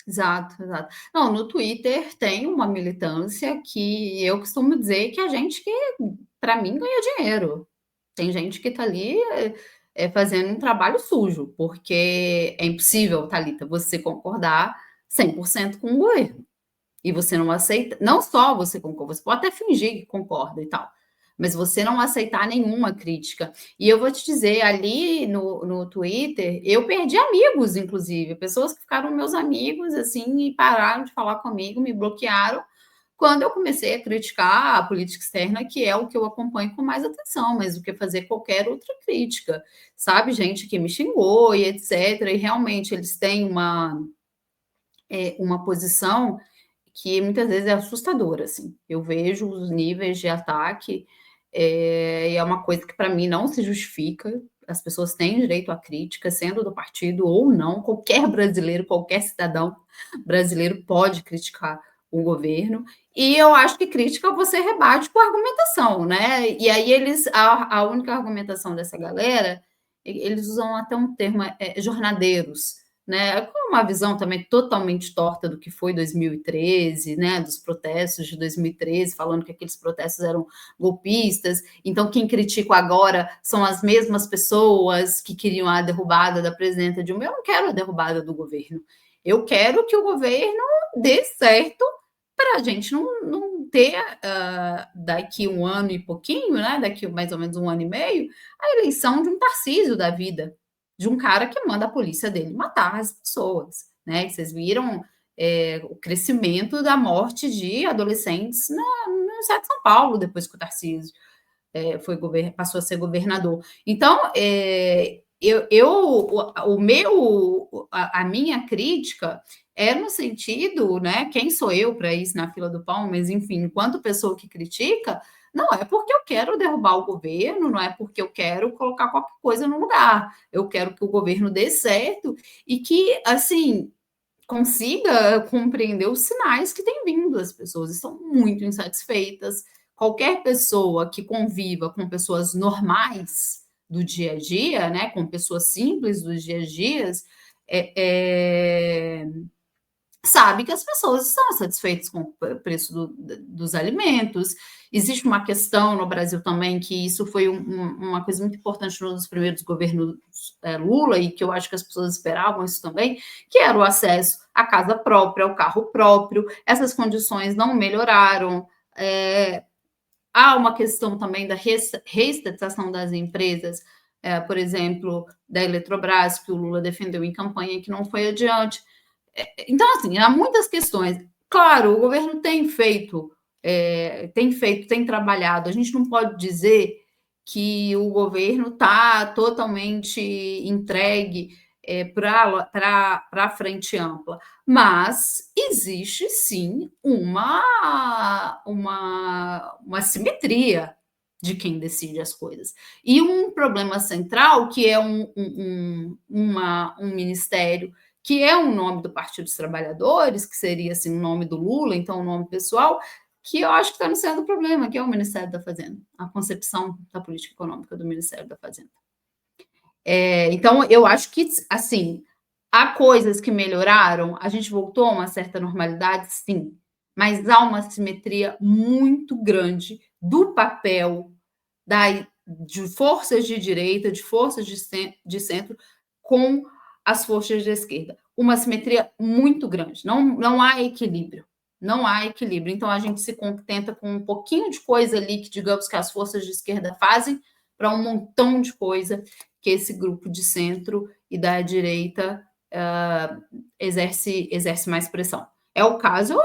Exato, exato. Não, no Twitter tem uma militância que eu costumo dizer que a gente que, para mim, ganha dinheiro. Tem gente que está ali, fazendo um trabalho sujo, porque é impossível, Thalita, você concordar 100% com o governo. E você não aceita, não só você concorda, você pode até fingir que concorda e tal, mas você não aceitar nenhuma crítica. E eu vou te dizer, ali no Twitter, eu perdi amigos, inclusive, pessoas que ficaram meus amigos, assim, e pararam de falar comigo, me bloquearam, quando eu comecei a criticar a política externa, que é o que eu acompanho com mais atenção, mas do que fazer qualquer outra crítica, sabe? Gente que me xingou e etc. E realmente eles têm uma posição que muitas vezes é assustadora, assim. Eu vejo os níveis de ataque, e é uma coisa que para mim não se justifica. As pessoas têm direito à crítica, sendo do partido ou não. Qualquer brasileiro, qualquer cidadão brasileiro pode criticar o governo. E eu acho que crítica você rebate com argumentação, né? E aí a única argumentação dessa galera, eles usam até um termo, jornadeiros, né, com uma visão também totalmente torta do que foi 2013, né, dos protestos de 2013, falando que aqueles protestos eram golpistas. Então, quem critica agora são as mesmas pessoas que queriam a derrubada da presidenta Dilma. Eu não quero a derrubada do governo. Eu quero que o governo dê certo para a gente não ter daqui um ano e pouquinho, né? Daqui mais ou menos um ano e meio, a eleição de um Tarcísio da vida, de um cara que manda a polícia dele matar as pessoas. né? Vocês viram o crescimento da morte de adolescentes no estado de São Paulo, depois que o Tarcísio passou a ser governador. Então, a minha crítica é no sentido, né? Quem sou eu para isso na fila do pão? Mas, enfim, enquanto pessoa que critica, não é porque eu quero derrubar o governo, não é porque eu quero colocar qualquer coisa no lugar. Eu quero que o governo dê certo e que, assim, consiga compreender os sinais que têm vindo. As pessoas estão muito insatisfeitas. Qualquer pessoa que conviva com pessoas normais do dia a dia, né, com pessoas simples dos dia a dias, sabe que as pessoas estão satisfeitas com o preço dos alimentos. Existe uma questão no Brasil também, que isso foi uma coisa muito importante nos primeiros governos Lula, e que eu acho que as pessoas esperavam isso também, que era o acesso à casa própria, ao carro próprio. Essas condições não melhoraram. Há uma questão também da reestatização das empresas, por exemplo, da Eletrobras, que o Lula defendeu em campanha, que não foi adiante. Então, assim, há muitas questões. Claro, o governo tem feito, tem trabalhado. A gente não pode dizer que o governo está totalmente entregue para a frente ampla, mas existe sim uma simetria de quem decide as coisas. E um problema central, que é um ministério que é um nome do Partido dos Trabalhadores, que seria assim o nome do Lula, então o nome pessoal, que eu acho que está no centro do problema, que é o Ministério da Fazenda, a concepção da política econômica do Ministério da Fazenda. Então, eu acho que, assim, há coisas que melhoraram, a gente voltou a uma certa normalidade, sim, mas há uma simetria muito grande do papel de forças de direita, de forças de centro, com as forças de esquerda. Uma simetria muito grande. Não há equilíbrio. Não há equilíbrio. Então, a gente se contenta com um pouquinho de coisa ali que, digamos, que as forças de esquerda fazem, para um montão de coisa que esse grupo de centro e da direita exerce mais pressão. É o caso,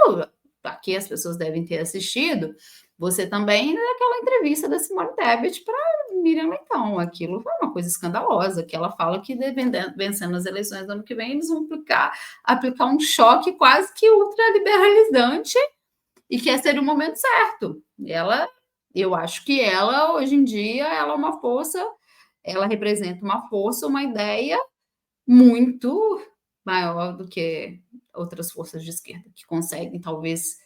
aqui as pessoas devem ter assistido, você também, naquela entrevista da Simone Tebet para Miriam Leitão. Aquilo foi uma coisa escandalosa, que ela fala que vencendo as eleições do ano que vem, eles vão aplicar um choque quase que ultraliberalizante e que seria o momento certo. Eu acho que ela, hoje em dia, ela é uma força, ela representa uma força, uma ideia muito maior do que outras forças de esquerda, que conseguem, talvez,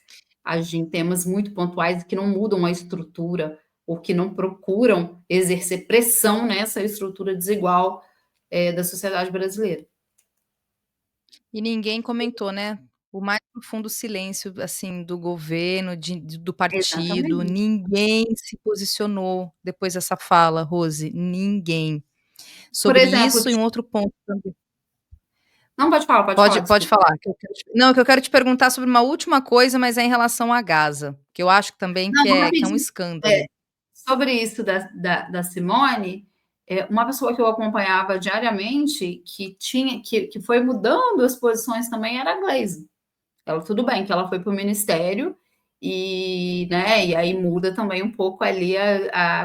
agir em temas muito pontuais que não mudam a estrutura ou que não procuram exercer pressão nessa estrutura desigual da sociedade brasileira. E ninguém comentou, né? O mais profundo silêncio, assim, do governo, do partido, Exatamente. ninguém se posicionou depois dessa fala, Rose, ninguém. Por Sobre exemplo, isso e um outro ponto também. Não, pode falar, Pode desculpa. falar, que eu quero te perguntar sobre uma última coisa, mas é em relação à Gaza, que eu acho também Não, que é um rapidinho. escândalo. Sobre isso da Simone, uma pessoa que eu acompanhava diariamente, que foi mudando as posições também, era a Glaze. Tudo bem que ela foi para o ministério né, e aí muda também um pouco ali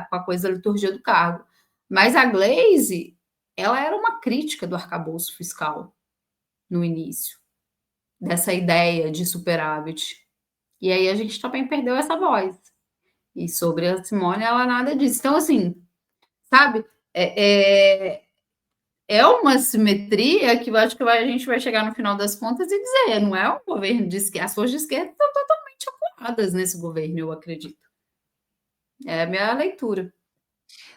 com a coisa da liturgia do cargo. Mas a Glaze, ela era uma crítica do arcabouço fiscal no início, dessa ideia de superávit. E aí a gente também perdeu essa voz. E sobre a Simone, ela nada disso. Então, assim, sabe, é uma simetria que eu acho que a gente vai chegar no final das contas e dizer, não é um governo de esquerda, as forças de esquerda estão totalmente acuadas nesse governo, eu acredito. É a minha leitura.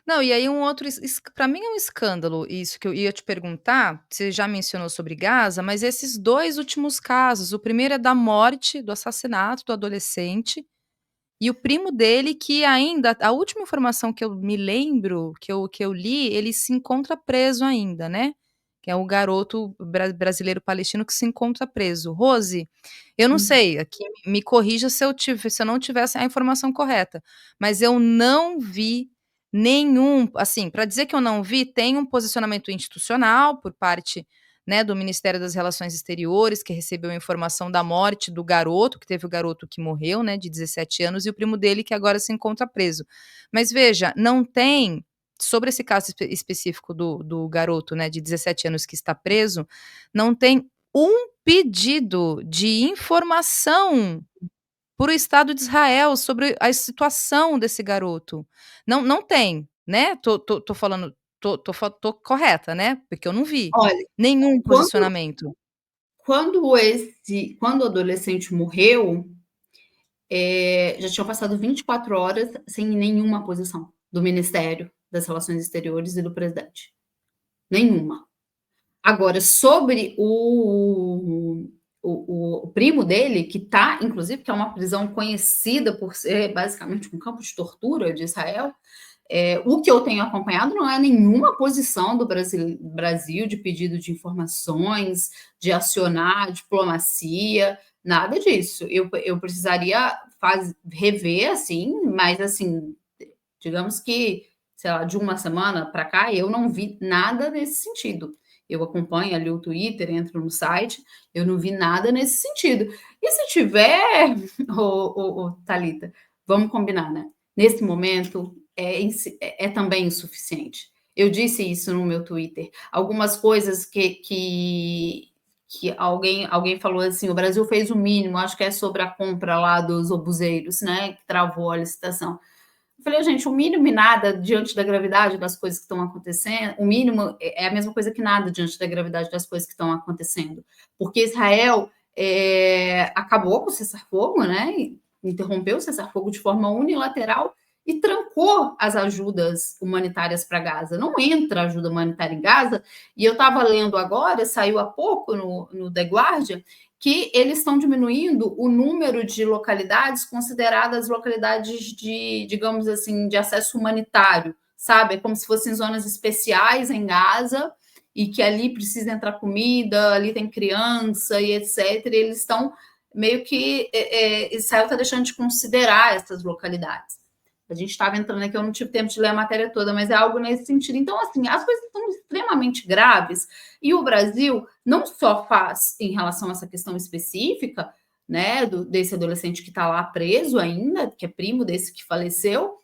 Não, e aí um outro para mim é um escândalo isso que eu ia te perguntar, você já mencionou sobre Gaza, mas esses 2 últimos casos, o primeiro é da morte, do assassinato do adolescente, e o primo dele que ainda a última informação que eu me lembro, que eu li, ele se encontra preso ainda, né, que é o garoto brasileiro palestino que se encontra preso. Rose, eu não sei, aqui me corrija se eu não tivesse a informação correta, mas eu não vi nenhum, assim, para dizer que eu não vi, tem um posicionamento institucional por parte, né, do Ministério das Relações Exteriores, que recebeu informação da morte do garoto, que teve o garoto que morreu, né, de 17 anos, e o primo dele que agora se encontra preso. Mas veja, não tem, sobre esse caso específico do garoto, né, de 17 anos que está preso, não tem um pedido de informação para o Estado de Israel sobre a situação desse garoto. Não tem, né, tô falando, tô correta, né, porque eu não vi Olha, nenhum quando posicionamento. quando o adolescente morreu, já tinham passado 24 horas sem nenhuma posição do Ministério das Relações Exteriores e do presidente. Nenhuma. Agora, sobre o primo dele, que está, inclusive, que é uma prisão conhecida por ser basicamente um campo de tortura de Israel, o que eu tenho acompanhado não é nenhuma posição do Brasil de pedido de informações, de acionar a diplomacia, nada disso. Eu precisaria rever, assim, mas, assim, digamos que, sei lá, de uma semana para cá, eu não vi nada nesse sentido. Eu acompanho ali o Twitter, entro no site, eu não vi nada nesse sentido. E se tiver, Thalita, vamos combinar, né? Nesse momento, é também insuficiente. Eu disse isso no meu Twitter. Algumas coisas que alguém falou assim, o Brasil fez o mínimo, acho que é sobre a compra lá dos obuseiros, né? Que travou a licitação. Eu falei, gente, o mínimo e nada diante da gravidade das coisas que estão acontecendo, o mínimo é a mesma coisa que nada diante da gravidade das coisas que estão acontecendo. Porque Israel acabou com o cessar-fogo, né? Interrompeu o cessar-fogo de forma unilateral e trancou as ajudas humanitárias para Gaza. Não entra ajuda humanitária em Gaza. E eu estava lendo agora, saiu há pouco no The Guardian, que eles estão diminuindo o número de localidades consideradas localidades de, digamos assim, de acesso humanitário, sabe? É como se fossem zonas especiais em Gaza e que ali precisa entrar comida, ali tem criança e etc. E eles estão meio que Israel está deixando de considerar essas localidades. A gente estava entrando aqui, eu não tive tempo de ler a matéria toda, mas é algo nesse sentido. Então, assim, as coisas estão extremamente graves e o Brasil não só faz em relação a essa questão específica, né, desse adolescente que está lá preso ainda, que é primo desse que faleceu,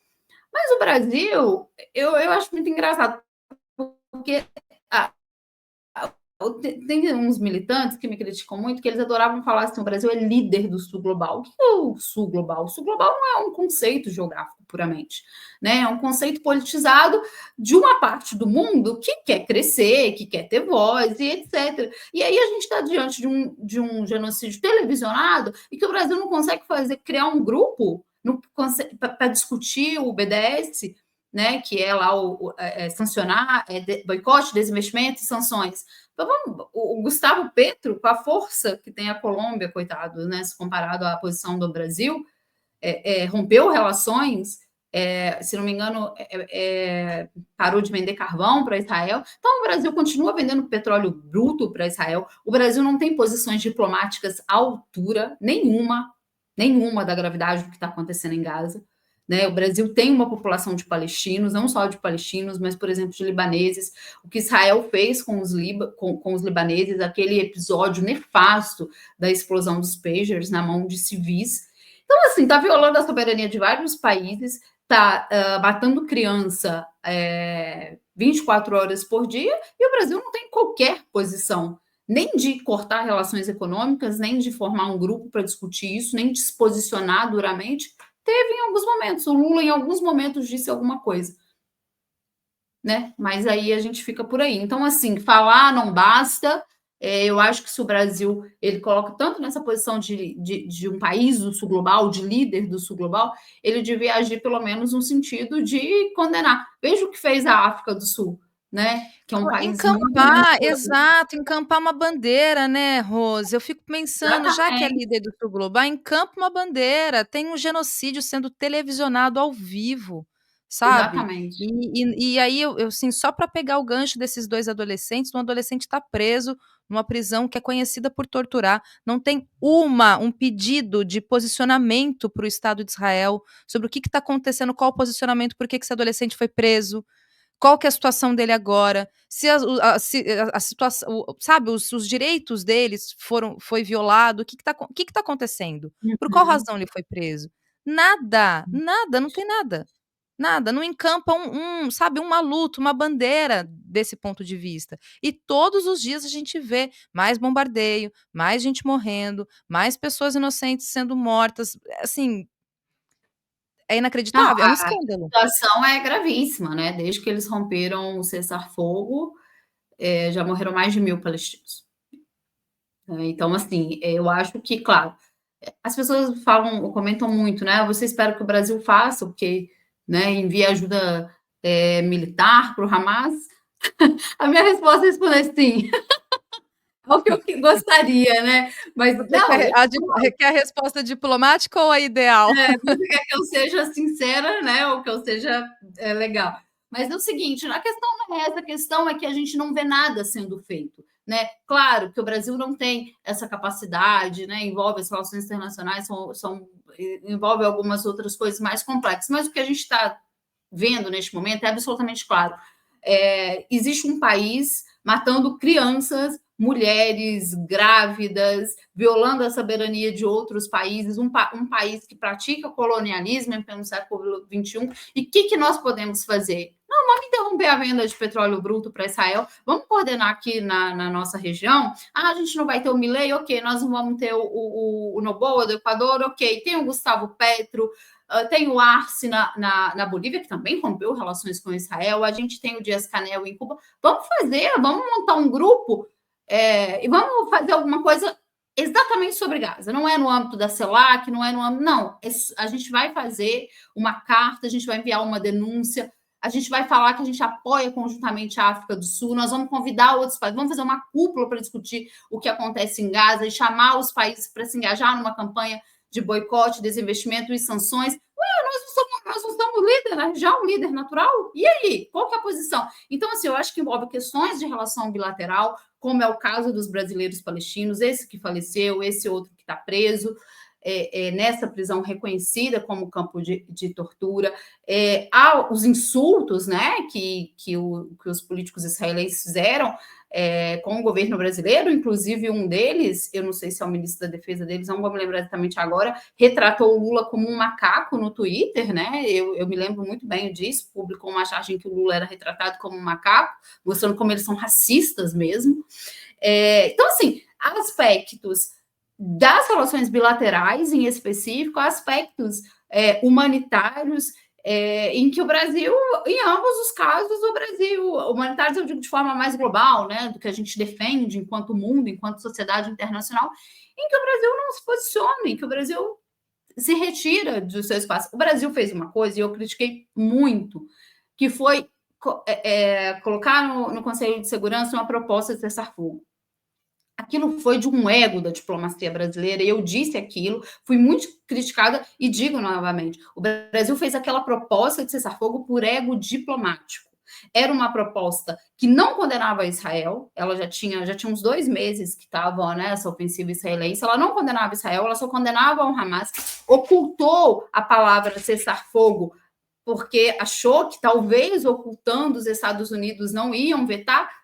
mas o Brasil, eu acho muito engraçado, porque tem uns militantes que me criticam muito, que eles adoravam falar assim, o Brasil é líder do sul global. O que é o sul global? O sul global não é um conceito geográfico puramente, né? É um conceito politizado de uma parte do mundo que quer crescer, que quer ter voz e etc. E aí a gente está diante de um genocídio televisionado e que o Brasil não consegue criar um grupo para discutir o BDS, né, que é lá sancionar boicote, desinvestimento e sanções. Então, o Gustavo Petro, com a força que tem a Colômbia, coitado, né, se comparado à posição do Brasil, rompeu relações, se não me engano, parou de vender carvão para Israel. Então, o Brasil continua vendendo petróleo bruto para Israel. O Brasil não tem posições diplomáticas à altura nenhuma da gravidade do que está acontecendo em Gaza. Né? O Brasil tem uma população de palestinos, não só de palestinos, mas, por exemplo, de libaneses. O que Israel fez com os libaneses, aquele episódio nefasto da explosão dos pagers na mão de civis. Então, assim, está violando a soberania de vários países, está matando criança 24 horas por dia, e o Brasil não tem qualquer posição, nem de cortar relações econômicas, nem de formar um grupo para discutir isso, nem de se posicionar duramente. Teve em alguns momentos, o Lula em alguns momentos disse alguma coisa, né? Mas aí a gente fica por aí. Então, assim, falar não basta. Eu acho que se o Brasil ele coloca tanto nessa posição de um país do sul global, de líder do sul global, ele devia agir pelo menos no sentido de condenar. Veja o que fez a África do Sul, né? Que é um país muito menos. Encampar, exato, encampar uma bandeira, né, Rose? Eu fico pensando, já que é Exatamente. líder do sul global, encampa uma bandeira. Tem um genocídio sendo televisionado ao vivo, sabe? Exatamente. E aí, assim, só para pegar o gancho desses dois adolescentes, um adolescente está preso numa prisão que é conhecida por torturar. Não tem um pedido de posicionamento para o Estado de Israel sobre o que está acontecendo, qual o posicionamento, por que esse adolescente foi preso. Qual que é a situação dele agora? Se a situação, sabe, os direitos deles foi violado, o que está acontecendo? Por qual Uhum. razão ele foi preso? Nada, nada, não tem nada. Nada, não encampa sabe, uma luta, uma bandeira desse ponto de vista. E todos os dias a gente vê mais bombardeio, mais gente morrendo, mais pessoas inocentes sendo mortas, assim, é Não, inacreditável, é um escândalo. a situação é gravíssima, né? Desde que eles romperam o cessar-fogo, já morreram mais de 1.000 palestinos. Então, assim, eu acho que, claro, as pessoas falam, comentam muito, né? Você espera que o Brasil faça o quê? Né? Envie ajuda militar para o Hamas? A minha resposta é responder sim. É o que eu gostaria, né? Mas Você não, eu quer a resposta diplomática ou a ideal? você quer que eu seja sincera, né? Ou que eu seja legal. Mas é o seguinte, a questão não é essa, a questão é que a gente não vê nada sendo feito. Né? Claro que o Brasil não tem essa capacidade, né? Envolve as relações internacionais, envolve algumas outras coisas mais complexas, mas o que a gente está vendo neste momento é absolutamente claro. Existe um país matando crianças, mulheres grávidas, violando a soberania de outros países, um país que pratica colonialismo em pleno século XXI. E o que nós podemos fazer? Não, vamos interromper a venda de petróleo bruto para Israel, vamos coordenar aqui na nossa região. A gente não vai ter o Milei, ok, nós não vamos ter o Noboa do Equador, ok, tem o Gustavo Petro, tem o Arce na Bolívia, que também rompeu relações com Israel. A gente tem o Dias-Canel em Cuba. Vamos montar um grupo e vamos fazer alguma coisa exatamente sobre Gaza. Não é no âmbito da CELAC, não é no âmbito... Não, a gente vai fazer uma carta, a gente vai enviar uma denúncia, a gente vai falar que a gente apoia conjuntamente a África do Sul, nós vamos convidar outros países, vamos fazer uma cúpula para discutir o que acontece em Gaza e chamar os países para se engajar numa campanha de boicote, desinvestimento e sanções. Nós não somos líder na região, líder natural? E aí? Qual que é a posição? Então, assim, eu acho que envolve questões de relação bilateral, como é o caso dos brasileiros palestinos, esse que faleceu, esse outro que está preso, nessa prisão reconhecida como campo de tortura. Há os insultos, né, que os políticos israelenses fizeram com o governo brasileiro, inclusive um deles, eu não sei se é o ministro da defesa deles, não vou me lembrar exatamente agora, retratou o Lula como um macaco no Twitter, né? Eu me lembro muito bem disso, publicou uma charge que o Lula era retratado como um macaco, mostrando como eles são racistas mesmo. Então, assim, aspectos das relações bilaterais, em específico, aspectos humanitários, em que o Brasil, em ambos os casos, o Brasil, humanitários eu digo de forma mais global, né, do que a gente defende enquanto mundo, enquanto sociedade internacional, em que o Brasil não se posiciona, em que o Brasil se retira do seu espaço. O Brasil fez uma coisa, e eu critiquei muito, que foi colocar no Conselho de Segurança uma proposta de cessar-fogo. Aquilo foi de um ego da diplomacia brasileira, e eu disse aquilo, fui muito criticada e digo novamente: o Brasil fez aquela proposta de cessar-fogo por ego diplomático. Era uma proposta que não condenava Israel, ela já tinha uns 2 meses que estava nessa ofensiva israelense, ela não condenava Israel, ela só condenava o Hamas, ocultou a palavra cessar-fogo, porque achou que talvez ocultando os Estados Unidos não iam vetar,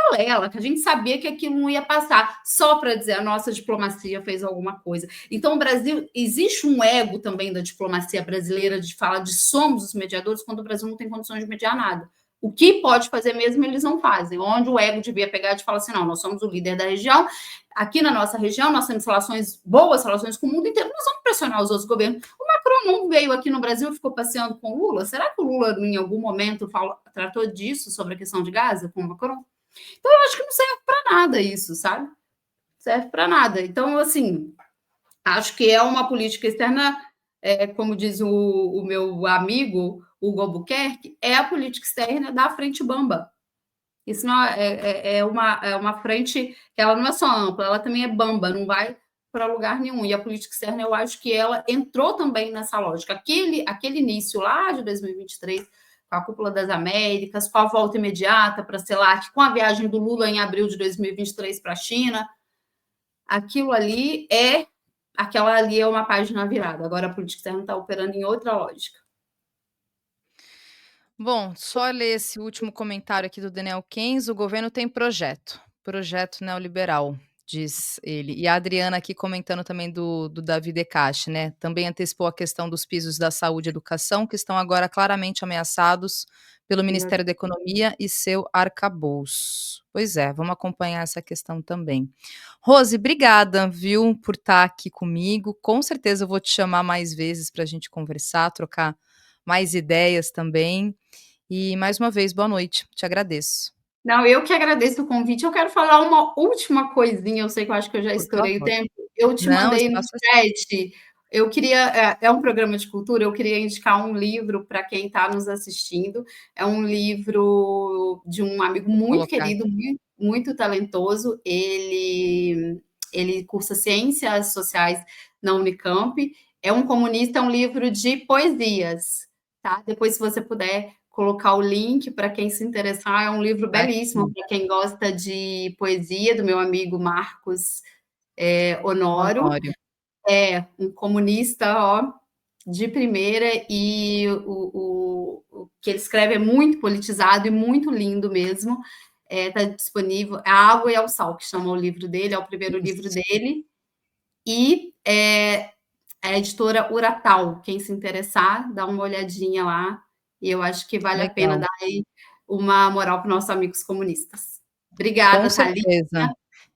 balela, que a gente sabia que aquilo não ia passar, só para dizer a nossa diplomacia fez alguma coisa. Então, o Brasil, existe um ego também da diplomacia brasileira de falar de somos os mediadores, quando o Brasil não tem condições de mediar nada. O que pode fazer mesmo, eles não fazem. Onde o ego devia pegar e falar assim, não, nós somos o líder da região, aqui na nossa região nós temos boas relações com o mundo inteiro, nós vamos pressionar os outros governos. O Macron não veio aqui no Brasil e ficou passeando com o Lula? Será que o Lula, em algum momento, tratou disso, sobre a questão de Gaza, com o Macron? Então, eu acho que não serve para nada isso, sabe? Não serve para nada. Então, assim, acho que é uma política externa, como diz o meu amigo Hugo Albuquerque, é a política externa da frente bamba. Isso não é uma frente que ela não é só ampla, ela também é bamba, não vai para lugar nenhum. E a política externa, eu acho que ela entrou também nessa lógica. Aquele início lá de 2023, com a Cúpula das Américas, com a volta imediata para a CELAC, com a viagem do Lula em abril de 2023 para a China, aquela ali é uma página virada. Agora a política externa está operando em outra lógica. Bom, só ler esse último comentário aqui do Daniel Keynes: "O governo tem projeto neoliberal", diz ele. E a Adriana aqui comentando também do Davi Decach, né, também antecipou a questão dos pisos da saúde e educação, que estão agora claramente ameaçados pelo Ministério da Economia e seu arcabouço. Pois é, vamos acompanhar essa questão também. Rose, obrigada, viu, por estar aqui comigo. Com certeza eu vou te chamar mais vezes para a gente conversar, trocar mais ideias também. E mais uma vez, boa noite, te agradeço. Não, eu que agradeço o convite. Eu quero falar uma última coisinha, eu sei que eu acho que eu já Por estourei o favor. tempo. Eu te Não, o mandei no espaço é seu. chat, eu queria é um programa de cultura, eu queria indicar um livro para quem está nos assistindo. É um livro de um amigo Vou muito colocar querido, aqui. muito talentoso. Ele cursa Ciências Sociais na Unicamp. É um comunista, é um livro de poesias, tá? Depois, se você puder colocar o link para quem se interessar, é um livro Tá belíssimo aqui. para quem gosta de poesia, do meu amigo Marcos Honório. Honório. É um comunista, ó, de primeira, e o que ele escreve é muito politizado e muito lindo mesmo. Está disponível. A Água e ao Sal, que chama o livro dele, é o primeiro livro Isso. dele. E a editora Uratal, quem se interessar, dá uma olhadinha lá, e eu acho que vale a pena Legal. dar aí uma moral para os nossos amigos comunistas. Com Obrigada, Thalita. certeza.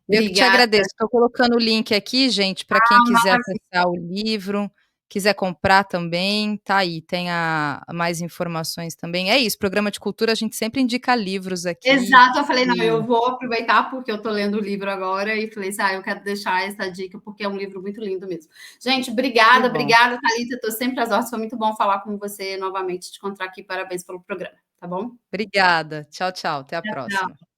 Eu que te Obrigada. agradeço. Estou colocando o link aqui, gente, para quem quiser acessar o livro, quiser comprar também, tá aí, tem a mais informações também. É isso, programa de cultura, a gente sempre indica livros aqui Exato, eu falei, não, eu e vou aproveitar porque eu estou lendo o livro agora e falei assim, eu quero deixar essa dica porque é um livro muito lindo mesmo. Gente, que obrigada, bom. obrigada, Thalita, estou sempre às ordens, foi muito bom falar com você novamente, te encontrar aqui, parabéns pelo programa, tá bom? Obrigada. Tchau, tchau, até a Tchau, tchau. próxima.